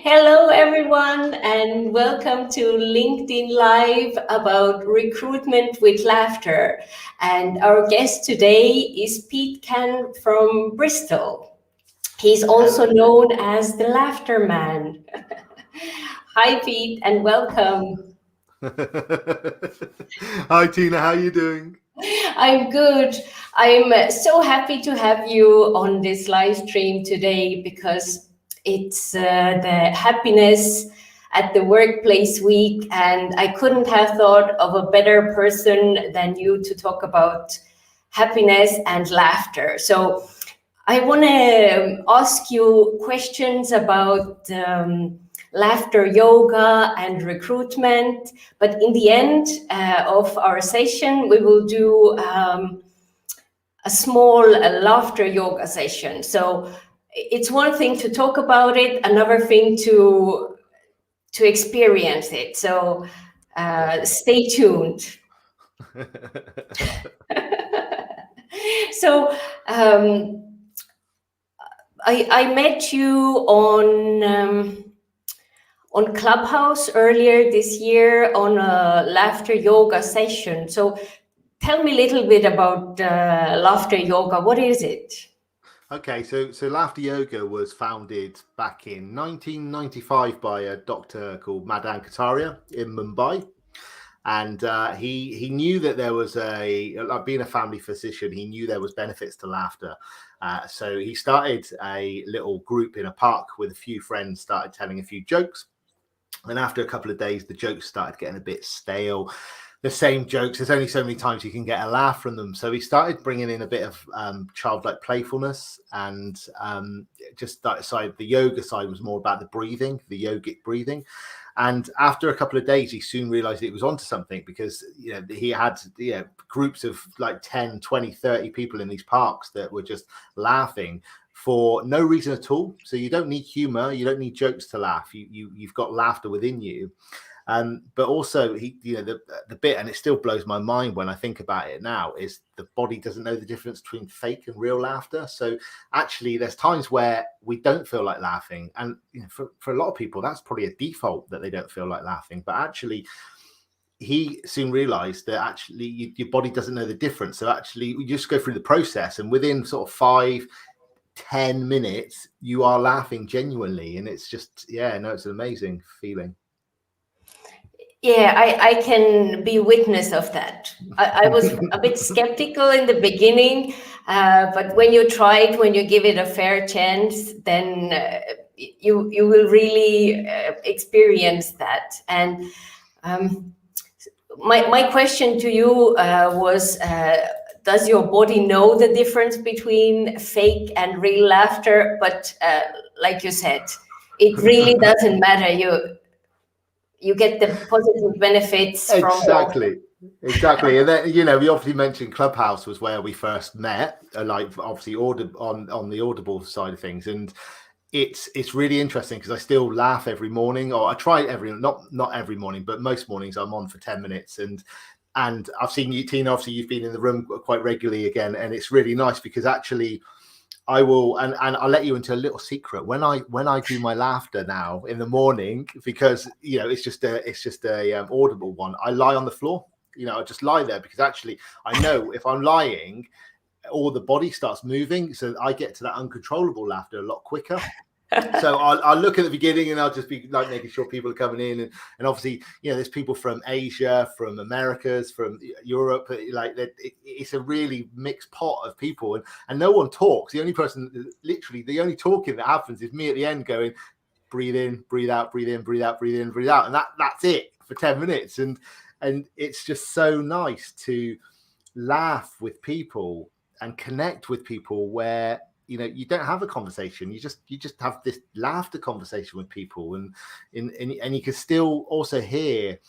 Hello, everyone, and welcome to LinkedIn Live about recruitment with laughter. And our guest today is Pete Can from Bristol. He's also known as the Laughter Man. Hi, Pete, and welcome. Hi Tina, how are you doing? I'm good. I'm so happy to have you on this live stream today because it's the happiness at the workplace week, and I couldn't have thought of a better person than you to talk about happiness and laughter. So I want to ask you questions about laughter yoga and recruitment. But in the end of our session, we will do a small laughter yoga session. So it's one thing to talk about it, another thing to experience it. So stay tuned. So I met you on Clubhouse earlier this year on a laughter yoga session. So tell me a little bit about laughter yoga. What is it? Okay, so Laughter Yoga was founded back in 1995 by a doctor called Madan Kataria in Mumbai. And he knew that there was like being a family physician, he knew there was benefits to laughter. So he started a little group in a park with a few friends, started telling a few jokes. And after a couple of days, the jokes started getting a bit stale. The same jokes, there's only so many times you can get a laugh from them. So he started bringing in a bit of childlike playfulness, and just that side, the yoga side was more about the breathing, the yogic breathing. And after a couple of days, he soon realized it was onto something, because he had groups of like 10, 20, 30 people in these parks that were just laughing for no reason at all. So you don't need humor, you don't need jokes to laugh. You've got laughter within you. But also, the bit, and it still blows my mind when I think about it now, is the body doesn't know the difference between fake and real laughter. So actually, there's times where we don't feel like laughing, and for a lot of people, that's probably a default, that they don't feel like laughing. But actually, he soon realized that actually your body doesn't know the difference. So actually, you just go through the process, and within sort of 5-10 minutes, you are laughing genuinely, and it's just it's an amazing feeling. Yeah, I can be witness of that. I was a bit skeptical in the beginning, but when you try it, when you give it a fair chance, then you will really experience that. And my question to you was, does your body know the difference between fake and real laughter? But like you said, it really doesn't matter. You get the positive benefits from Exactly. And then, we obviously mentioned Clubhouse was where we first met, like obviously on the Audible side of things. And it's really interesting because I still laugh every morning, or I try not every morning, but most mornings I'm on for 10 minutes. And I've seen you, Tina, obviously you've been in the room quite regularly again. And it's really nice because actually I will, and I'll let you into a little secret. When I do my laughter now in the morning, because it's just a audible one, I lie on the floor. I just lie there, because actually I know if I'm lying, all the body starts moving, so I get to that uncontrollable laughter a lot quicker. So I'll look at the beginning, and I'll just be like making sure people are coming in, and obviously there's people from Asia, from Americas, from Europe. Like it's a really mixed pot of people, and no one talks. The only person, literally the only talking that happens, is me at the end going, breathe in, breathe out, breathe in, breathe out, breathe in, breathe out, and that's it for 10 minutes. And it's just so nice to laugh with people and connect with people where you don't have a conversation, you just have this laughter conversation with people, and you can still also hear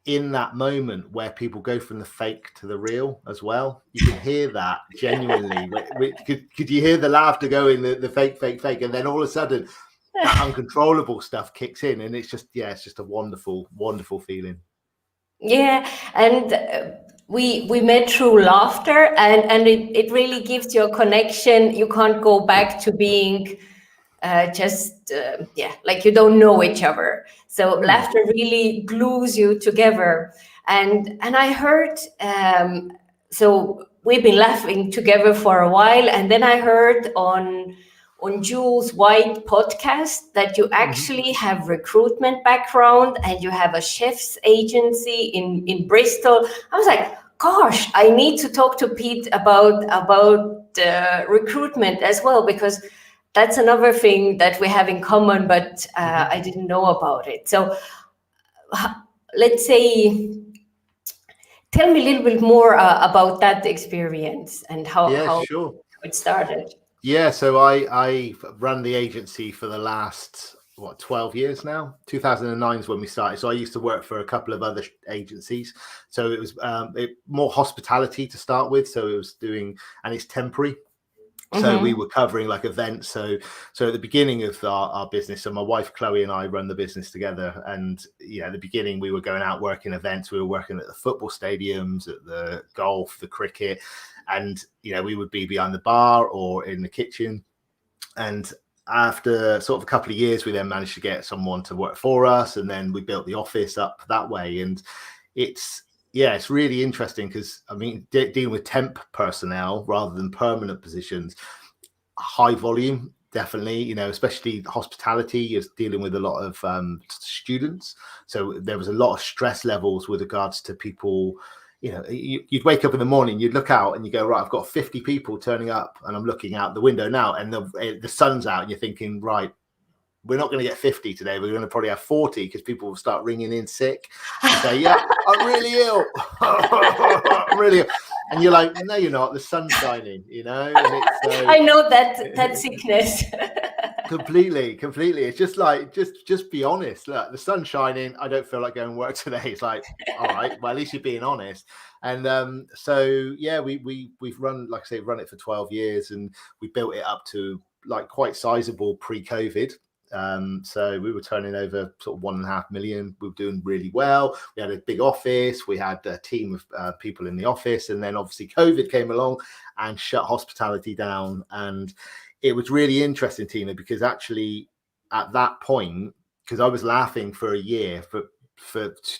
in that moment where people go from the fake to the real as well. You can hear that genuinely. Could you hear the laughter go in the fake, and then all of a sudden that uncontrollable stuff kicks in, and it's just a wonderful feeling. Yeah, and we met through laughter, and it really gives you a connection. You can't go back to being like you don't know each other. So laughter really glues you together. And I heard, so we've been laughing together for a while, and then I heard on Jules White podcast that you actually have recruitment background and you have a chef's agency in Bristol. I was like, gosh, I need to talk to Pete about recruitment as well, because that's another thing that we have in common, but I didn't know about it. So let's say, tell me a little bit more about that experience and how Sure. it started. Yeah, so I run the agency for the last 12 years now. 2009 is when we started. So I used to work for a couple of other agencies. So it was more hospitality to start with. So it was doing, and it's temporary. So we were covering like events. So at the beginning of our business, so my wife Chloe and I run the business together. And at the beginning we were going out working events. We were working at the football stadiums, at the golf, the cricket, and we would be behind the bar or in the kitchen. And after sort of a couple of years, we then managed to get someone to work for us, and then we built the office up that way. And it's really interesting because dealing with temp personnel rather than permanent positions, high volume, definitely, especially hospitality is dealing with a lot of students. So there was a lot of stress levels with regards to people. You'd wake up in the morning, you'd look out and you go, right, I've got 50 people turning up, and I'm looking out the window now and the sun's out, and you're thinking, right, we're not going to get 50 today. We're going to probably have 40 because people will start ringing in sick and say, yeah, I'm really ill. I'm really ill. And you're like, no, you're not. The sun's shining, And it's, I know that sickness. Completely. It's just like, just be honest. Look, the sun's shining. I don't feel like going to work today. It's like, all right, well, at least you're being honest. And we've run, like I say, run it for 12 years, and we built it up to like quite sizable pre-COVID. So we were turning over sort of 1.5 million. We were doing really well. We had a big office. We had a team of people in the office, and then obviously COVID came along and shut hospitality down. And it was really interesting, Tina, because actually at that point, because I was laughing for a year, for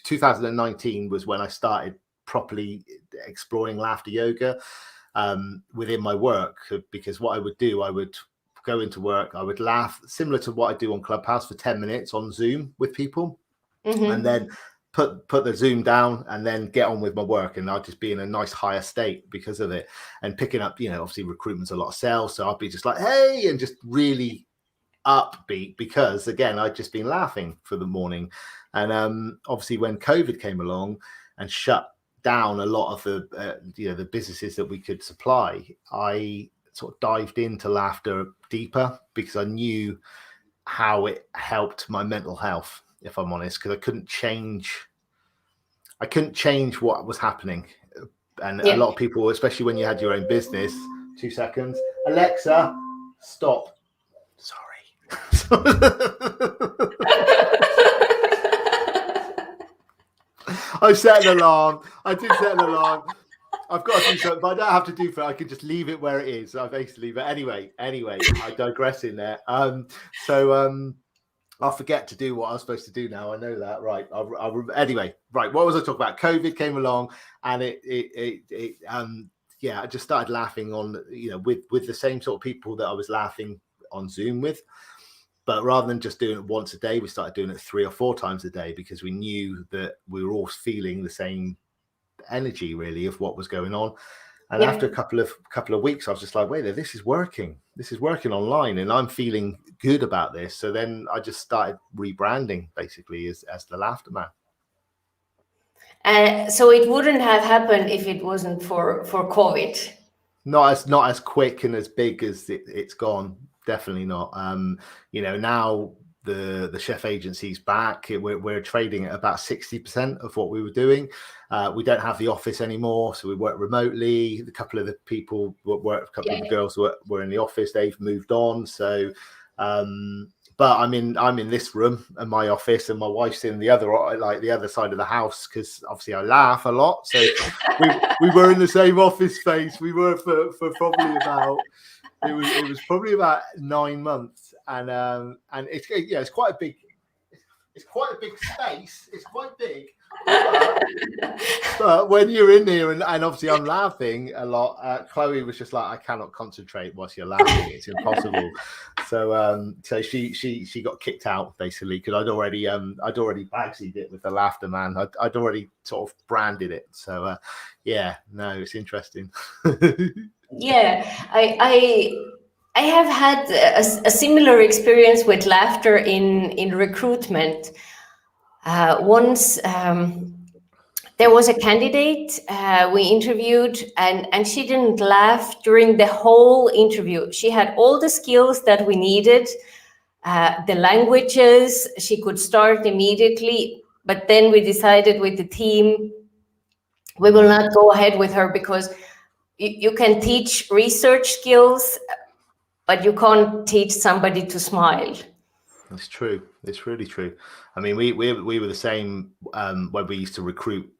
2019 was when I started properly exploring laughter yoga within my work. Because what I would do, I would go into work, I would laugh similar to what I do on Clubhouse for 10 minutes on Zoom with people, and then put the Zoom down and then get on with my work. And I'd just be in a nice higher state because of it, and picking up, obviously recruitment's a lot of sales. So I'd be just like, hey, and just really upbeat because again, I'd just been laughing for the morning. And obviously when COVID came along and shut down a lot of the businesses that we could supply, I sort of dived into laughter deeper because I knew how it helped my mental health, if I'm honest, because I couldn't change what was happening. And a lot of people, especially when you had your own business, 2 seconds, Alexa, stop. Sorry. I set an alarm. I did set an alarm. I've got to do something, but I don't have to do it. I can just leave it where it is. So basically, but anyway, I digress in there. I'll forget to do what I was supposed to do now. I know that, right? Anyway, right. What was I talking about? COVID came along, and I just started laughing on, with the same sort of people that I was laughing on Zoom with. But rather than just doing it once a day, we started doing it 3 or 4 times a day because we knew that we were all feeling the same energy really of what was going on. And after a couple of weeks, I was just like, wait, this is working online, and I'm feeling good about this. So then I just started rebranding basically as the Laughter Man. So it wouldn't have happened if it wasn't for COVID. Not as quick and as big as it's gone. Definitely not. Now the chef agency's back. We're trading at about 60% of what we were doing. We don't have the office anymore, so we work remotely. A couple of the people of the girls were in the office. They've moved on. So, but I'm in this room in my office, and my wife's in the other side of the house because obviously I laugh a lot. So we were in the same office space. We were for probably about it was probably about 9 months, and it's quite a big. It's quite a big space. It's quite big. But when you're in there, and obviously I'm laughing a lot, Chloe was just like, I cannot concentrate whilst you're laughing. It's impossible. So she got kicked out basically because I'd already Bagsied it with the laughter man. I'd already sort of branded it. So it's interesting. Yeah, I have had a similar experience with laughter in recruitment. Once there was a candidate we interviewed, and she didn't laugh during the whole interview. She had all the skills that we needed, the languages, she could start immediately. But then we decided with the team, we will not go ahead with her because you can teach research skills, but you can't teach somebody to smile. That's true. It's really true. I mean, we were the same when we used to recruit,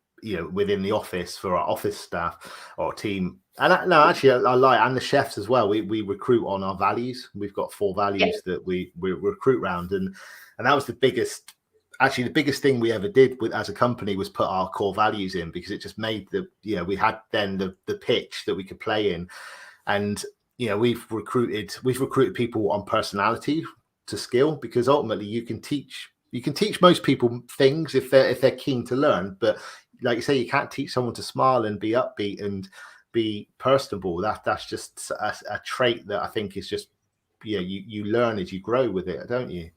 within the office for our office staff or team. And I lie, and the chefs as well. We recruit on our values. We've got 4 values that we recruit around, and that was the biggest thing we ever did as a company was put our core values in, because it just made we had then the pitch that we could play in. And we've recruited people on personality to skill, because ultimately you can teach most people things if they're keen to learn, but like you say, you can't teach someone to smile and be upbeat and be personable. That's just a trait that I think is just you learn as you grow with it, don't you?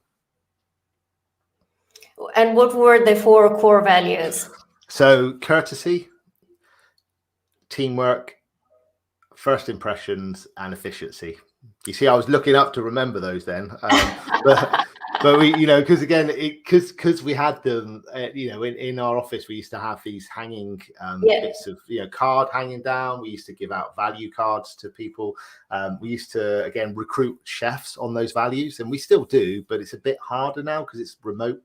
And what were the 4 core values? So courtesy, teamwork, first impressions, and efficiency. You see, I was looking up to remember those then, but we, because again, because we had them, in our office, we used to have these hanging bits of card hanging down. We used to give out value cards to people. We used to again recruit chefs on those values, and we still do, but it's a bit harder now because it's remote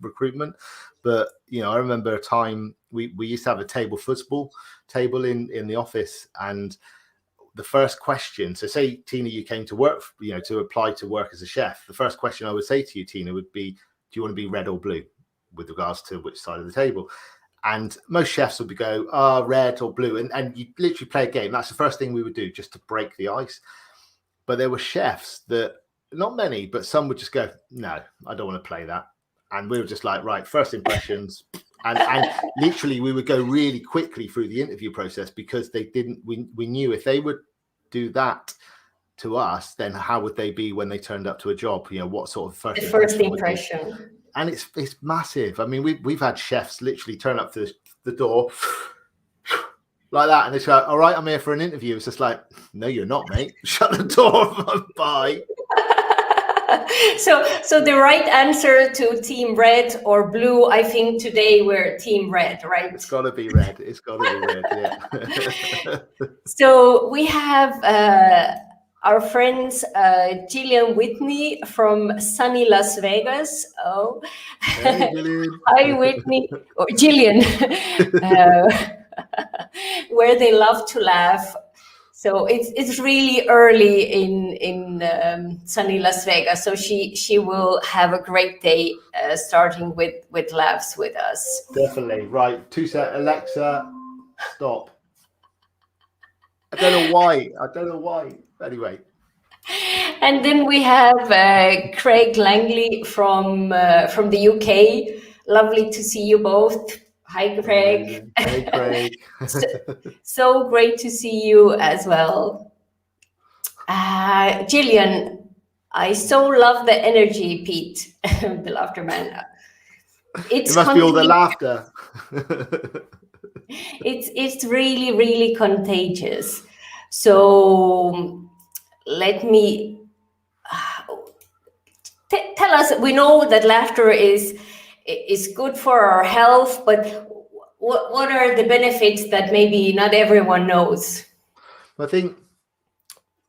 recruitment. But I remember a time we used to have a football table in the office, and the first question, so say Tina, you came to work, to apply to work as a chef. The first question I would say to you, Tina, would be, do you want to be red or blue, with regards to which side of the table? And most chefs would go, red or blue, and you literally play a game. That's the first thing we would do, just to break the ice. But there were chefs that, not many, but some would just go, no, I don't want to play that. And we were just like, right, first impressions. And literally we would go really quickly through the interview process, because we knew if they would do that to us, then how would they be when they turned up to a job? What sort of first impression? And it's massive. I mean, we've had chefs literally turn up to the door like that, and it's like, all right, I'm here for an interview. It's just like, no, you're not, mate. Shut the door. Bye. So the right answer to team red or blue, I think today we're team red, right? It's got to be red. Yeah. So we have our friends Gillian Whitney from sunny Las Vegas. Oh, hey, Gillian. Hi, Whitney or Gillian, where they love to laugh. So it's really early in sunny Las Vegas. So she will have a great day starting with laughs with us. Definitely. Right. 2 sec. Alexa, stop. I don't know why. Anyway. And then we have Craig Langley from the UK. Lovely to see you both. Hi, Craig. Hey, Craig. so great to see you as well. Gillian, I so love the energy, Pete, the laughter man. It must be all the laughter. It's really, really contagious. So let me tell us. We know that laughter is good for our health, but what are the benefits that maybe not everyone knows? I think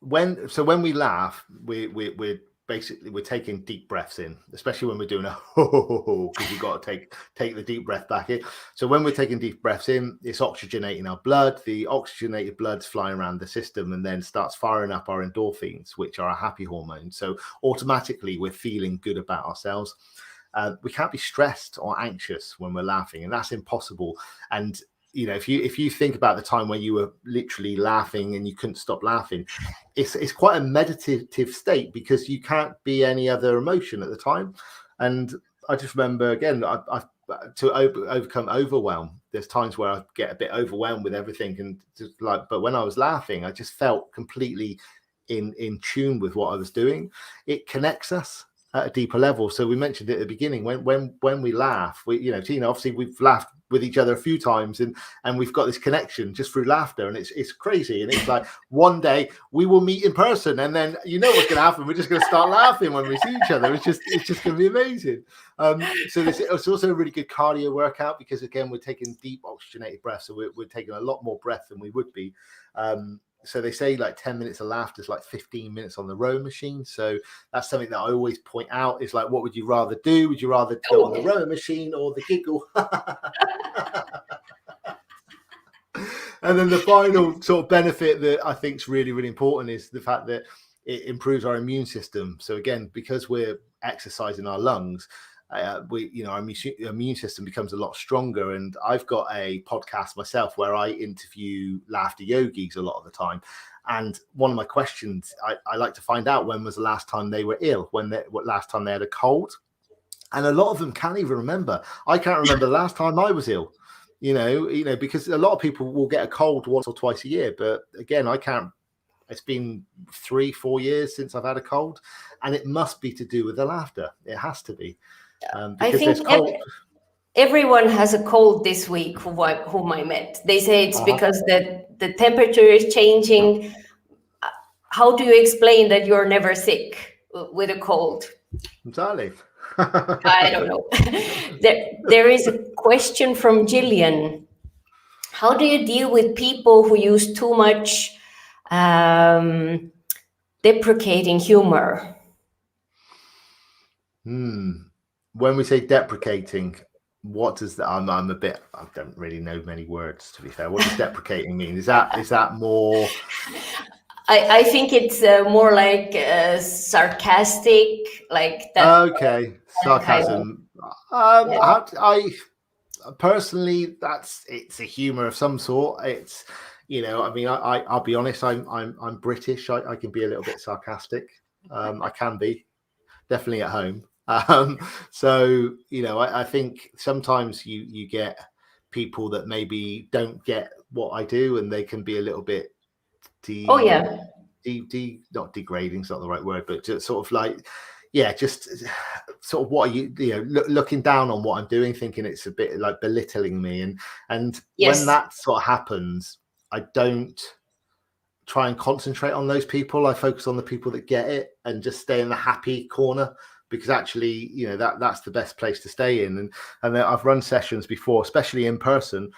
when we laugh, we're basically we're taking deep breaths in, especially when we're doing a ho, because you've got to take the deep breath back in. So when we're taking deep breaths in, it's oxygenating our blood. The oxygenated blood's flying around the system and then starts firing up our endorphins, which are our happy hormones. So automatically we're feeling good about ourselves. We can't be stressed or anxious when we're laughing, and that's impossible. And if you think about the time when you were literally laughing and you couldn't stop laughing, it's quite a meditative state, because you can't be any other emotion at the time. And I just remember, again, to overcome overwhelm, there's times where I get a bit overwhelmed with everything, and but when I was laughing, I just felt completely in tune with what I was doing. It connects us at a deeper level. So we mentioned at the beginning, when we laugh, Tina, obviously we've laughed with each other a few times, and we've got this connection just through laughter, and it's crazy. And it's like one day we will meet in person, and then what's going to happen, we're just going to start laughing when we see each other. It's just going to be amazing. So it's also a really good cardio workout, because again, we're taking deep oxygenated breaths, so we're taking a lot more breath than we would be. So they say like 10 minutes of laughter is like 15 minutes on the rowing machine. So that's something that I always point out, is like, what would you rather do? Would you rather go on the rowing machine or the giggle? And then the final sort of benefit that I think is really, really important is the fact that it improves our immune system. So again, because we're exercising our lungs, our immune system becomes a lot stronger. And I've got a podcast myself where I interview laughter yogis a lot of the time. And one of my questions, I like to find out, when was the last time they were ill? What last time they had a cold? And a lot of them can't even remember. I can't remember the last time I was ill, because a lot of people will get a cold once or twice a year. But again, I can't. It's been 3-4 years since I've had a cold, and it must be to do with the laughter. It has to be. I think everyone has a cold this week whom I met. They say it's because the temperature is changing. How do you explain that you're never sick with a cold? Exactly. I don't know. There is a question from Gillian. How do you deal with people who use too much deprecating humor? When we say deprecating, what does that? I don't really know many words, to be fair. What does deprecating mean? Is that more? I think it's more like sarcastic, like that. Okay, sarcasm. I personally, it's a humor of some sort. It's I'll be honest. I'm British. I can be a little bit sarcastic. I can be, definitely at home. So I think sometimes you get people that maybe don't get what I do, and they can be a little bit not degrading, is not the right word, but just sort of like, just sort of what are you looking down on what I'm doing, thinking it's a bit like belittling me. And when that sort of happens, I don't try and concentrate on those people. I focus on the people that get it and just stay in the happy corner, because actually that's the best place to stay in. And I've run sessions before, especially in person,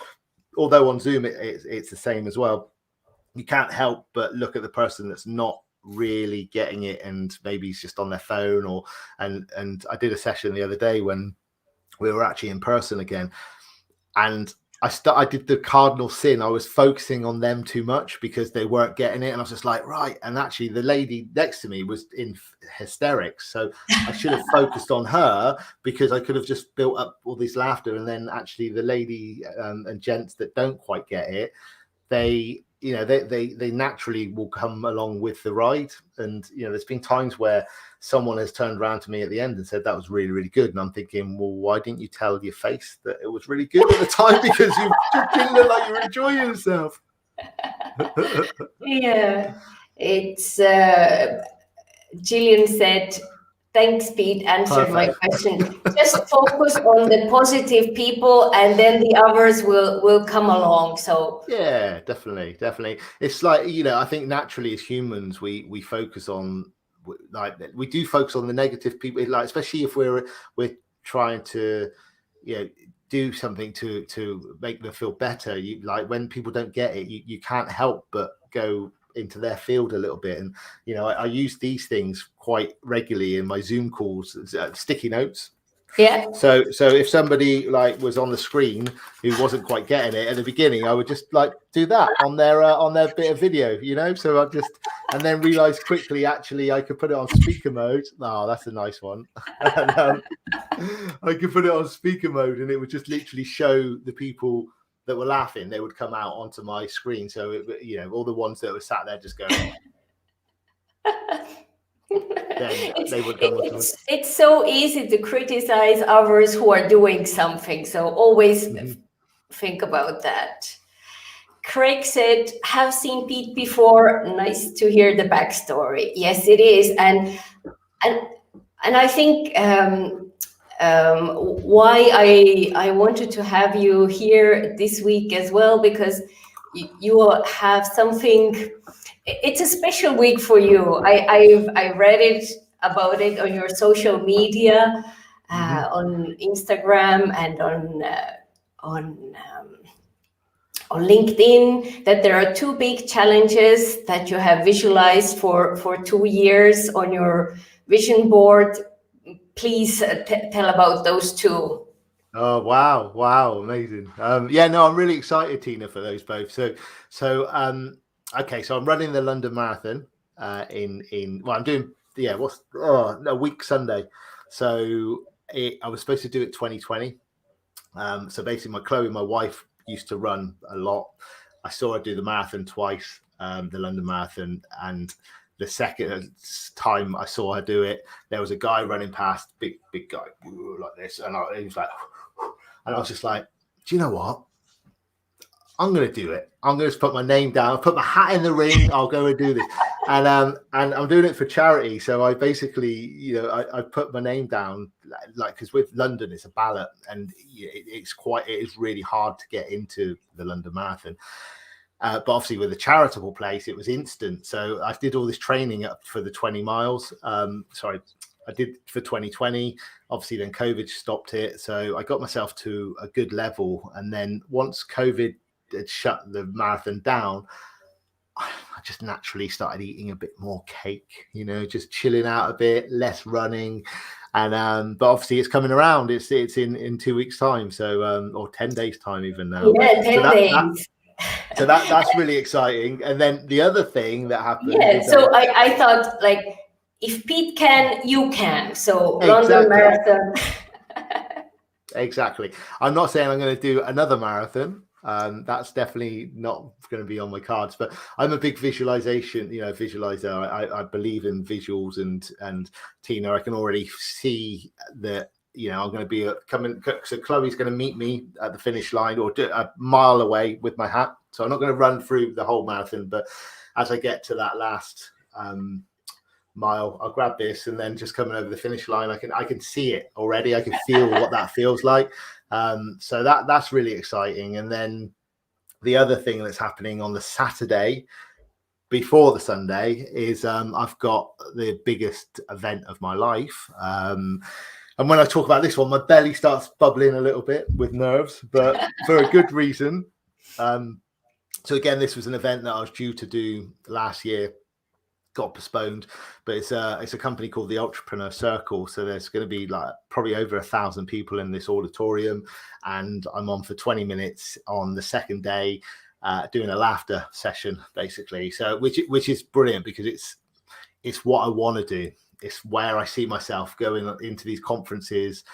although on Zoom it's the same as well. You can't help but look at the person that's not really getting it, and maybe he's just on their phone, and I did a session the other day when we were actually in person again, and I did the cardinal sin. I was focusing on them too much because they weren't getting it, and I was just like, right. And actually the lady next to me was in hysterics, so I should have focused on her, because I could have just built up all this laughter. And then actually the lady and gents that don't quite get it, they naturally will come along with the ride. And there's been times where someone has turned around to me at the end and said that was really, really good, and I'm thinking, well, why didn't you tell your face that it was really good at the time? Because you didn't look like you were enjoying yourself. It's Gillian said, thanks, Pete, answered my question. Just focus on the positive people, and then the others will come along. So yeah, definitely. It's like, I think naturally as humans, we focus on, like, we do focus on the negative people, like, especially if we're trying to do something to make them feel better. Like when people don't get it, you can't help but go, into their field a little bit. And I use these things quite regularly in my Zoom calls, sticky notes. Yeah. So if somebody like was on the screen who wasn't quite getting it at the beginning, I would just like do that on their bit of video, So I just, and then realized quickly actually I could put it on speaker mode. Oh, that's a nice one. And, I could put it on speaker mode, and it would just literally show the people that were laughing. They would come out onto my screen. So all the ones that were sat there just going. Then they would come it's so easy to criticize others who are doing something. So always think about that. Craig said, have seen Pete before. Nice to hear the backstory. Yes, it is. And I think why I wanted to have you here this week as well, because you have something. It's a special week for you. I read it about it on your social media, on Instagram and on LinkedIn, that there are two big challenges that you have visualized for 2 years on your vision board. Please tell about those two. Oh, wow, amazing. I'm really excited, Tina, for those both. So I'm running the London Marathon I'm doing a week Sunday. So I was supposed to do it 2020. So basically my wife used to run a lot. I saw her do the marathon twice, the London Marathon, and the second time I saw her do it, there was a guy running past, big guy like this, and he was like, and I was just like, do you know what? I'm going to do it. I'm going to just put my name down, put my hat in the ring. I'll go and do this. And I'm doing it for charity. So I basically, I put my name down, like, because with London, it's a ballot, and it is really hard to get into the London Marathon. But obviously with a charitable place, it was instant. So I did all this training up for the 20 miles. I did for 2020. Obviously then COVID stopped it. So I got myself to a good level. And then once COVID had shut the marathon down, I just naturally started eating a bit more cake, just chilling out a bit, less running. And but obviously it's coming around. It's in 2 weeks time. So or 10 days time even now. Yeah, 10 days. So that's really exciting. And then the other thing that happened. Yeah, so I thought, like, if Pete can, you can. So London Marathon. Exactly. I'm not saying I'm going to do another marathon. That's definitely not going to be on my cards. But I'm a big visualizer. I believe in visuals, and Tina, I can already see that. I'm going to be coming. So Chloe's going to meet me at the finish line, or a mile away with my hat. So I'm not going to run through the whole marathon, but as I get to that last mile, I'll grab this, and then just coming over the finish line, I can see it already. I can feel what that feels like. So that's really exciting. And then the other thing that's happening on the Saturday before the Sunday is I've got the biggest event of my life. And when I talk about this one, my belly starts bubbling a little bit with nerves, but for a good reason. So again, this was an event that I was due to do last year, got postponed, but it's a company called the Entrepreneur Circle. So there's going to be like probably over 1,000 people in this auditorium, and I'm on for 20 minutes on the second day, doing a laughter session basically. So which is brilliant, because it's what I want to do. It's where I see myself going into these conferences.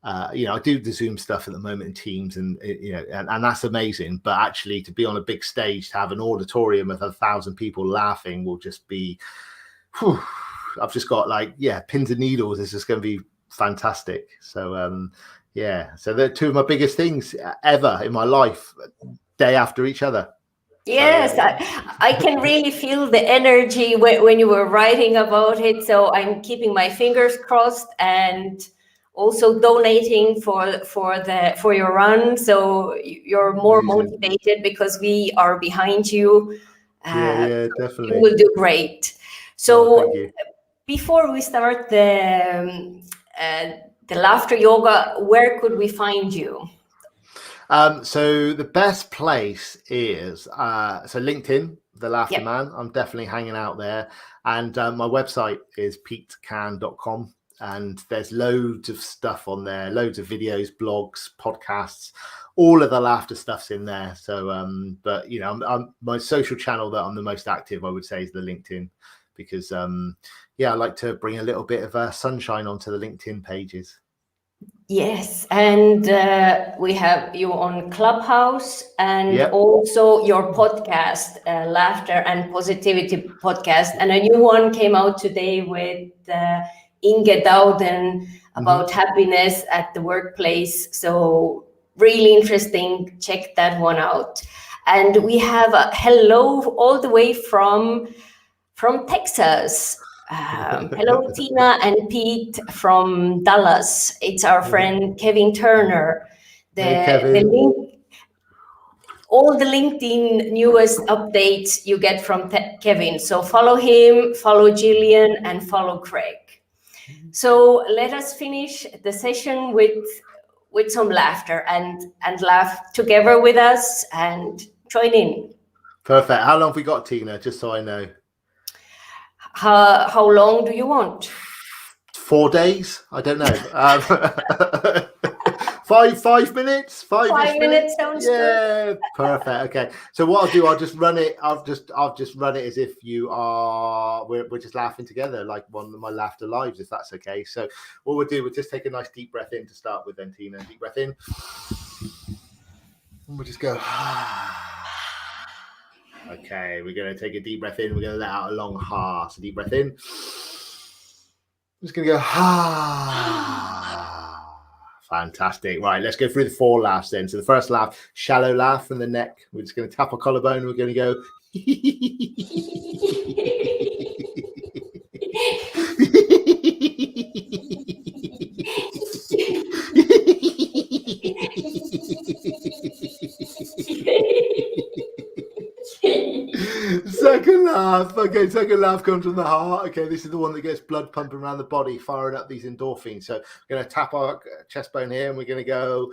I do the Zoom stuff at the moment in Teams, and and that's amazing. But actually, to be on a big stage, to have an auditorium of 1,000 people laughing, will just be. I've just got pins and needles. It's just going to be fantastic. So so they're two of my biggest things ever in my life, day after each other. Yes, I can really feel the energy when you were writing about it. So I'm keeping my fingers crossed, and also donating for your run. So you're more motivated, because we are behind you. Yeah, definitely. You will do great. So before we start the laughter yoga, where could we find you? So the best place is so LinkedIn. The Laughter Yep. Man. I'm definitely hanging out there. And my website is petecan.com. And there's loads of stuff on there, loads of videos, blogs, podcasts, all of the laughter stuff's in there. So, but you know, I'm my social channel that I'm the most active, I would say, is the LinkedIn, because I like to bring a little bit of sunshine onto the LinkedIn pages. Yes, and we have you on Clubhouse and Yep. also your podcast, Laughter and Positivity podcast. And a new one came out today with Inge Dowden about happiness at the workplace. So really interesting. Check that one out. And we have a hello all the way from Texas. Hello, Tina and Pete from Dallas. It's our friend Kevin Turner. Hey, Kevin. All the LinkedIn newest updates you get from Kevin. So follow him, follow Gillian, and follow Craig. So let us finish the session with some laughter and laugh together with us and join in. Perfect. How long have we got, Tina? Just so I know. How long do you want? 4 days? I don't know. 5 minutes. 5 minutes sounds good. Perfect. Okay. So what I'll do, I'll just run it. I'll just run it as if you are. We're just laughing together, like one of my laughter lives, if that's okay. So what we'll do, we'll just take a nice deep breath in to start with, then, Tina. Deep breath in. And we'll just go. Okay, we're going to take a deep breath in. We're going to let out a long ha. So deep breath in. I'm just going to go ha. Fantastic. Right, let's go through the 4 laughs then. So the first laugh, shallow laugh from the neck. We're just going to tap our collarbone. We're going to go. Second laugh. Okay, second laugh comes from the heart. Okay, this is the one that gets blood pumping around the body, firing up these endorphins. So we're going to tap our chest bone here and we're going to go.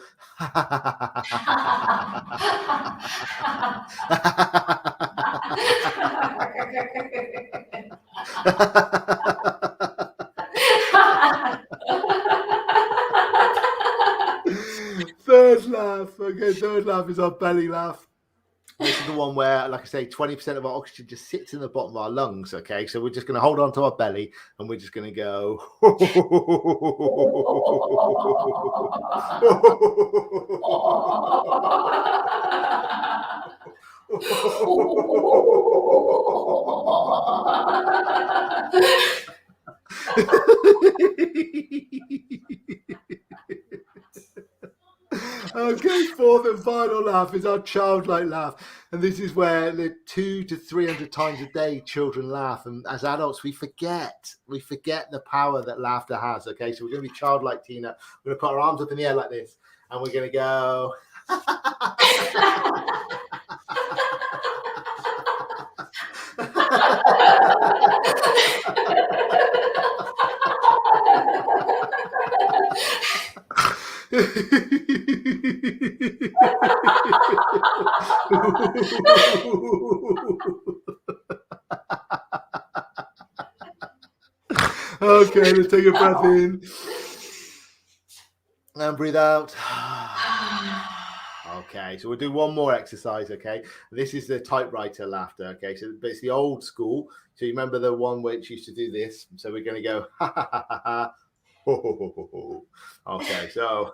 Third laugh. Okay, third laugh is our belly laugh. This is the one where, like I say, 20% of our oxygen just sits in the bottom of our lungs. Okay, so we're just going to hold on to our belly and we're just going to go. Okay, fourth and final laugh is our childlike laugh. And this is where 200 to 300 times a day children laugh. And as adults, we forget the power that laughter has. Okay, so we're going to be childlike, Tina. We're going to put our arms up in the air like this. And we're going to go. Okay, let's take a breath in and breathe out. Okay, so we'll do one more exercise. Okay, this is the typewriter laughter. Okay, so but it's the old school. So you remember the one which used to do this. So we're going to go. Okay, so.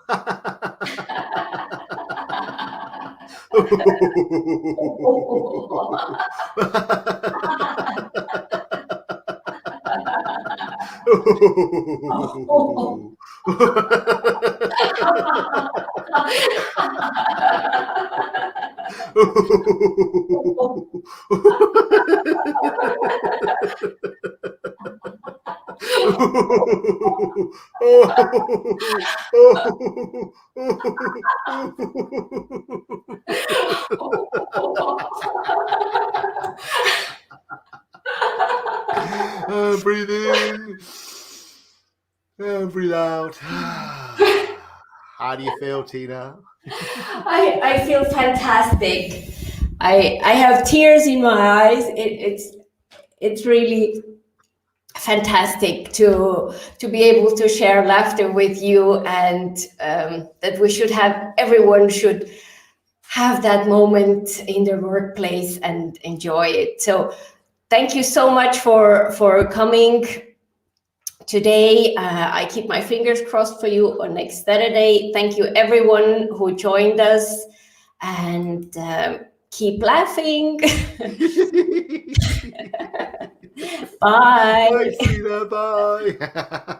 Breathe in and breathe out. How do you feel, Tina? I feel fantastic. I have tears in my eyes. It's really fantastic to be able to share laughter with you, and that everyone should have that moment in their workplace and enjoy it. So thank you so much for coming today. I keep my fingers crossed for you on next Saturday. Thank you everyone who joined us, and keep laughing. Bye. Bye, Sina. Bye.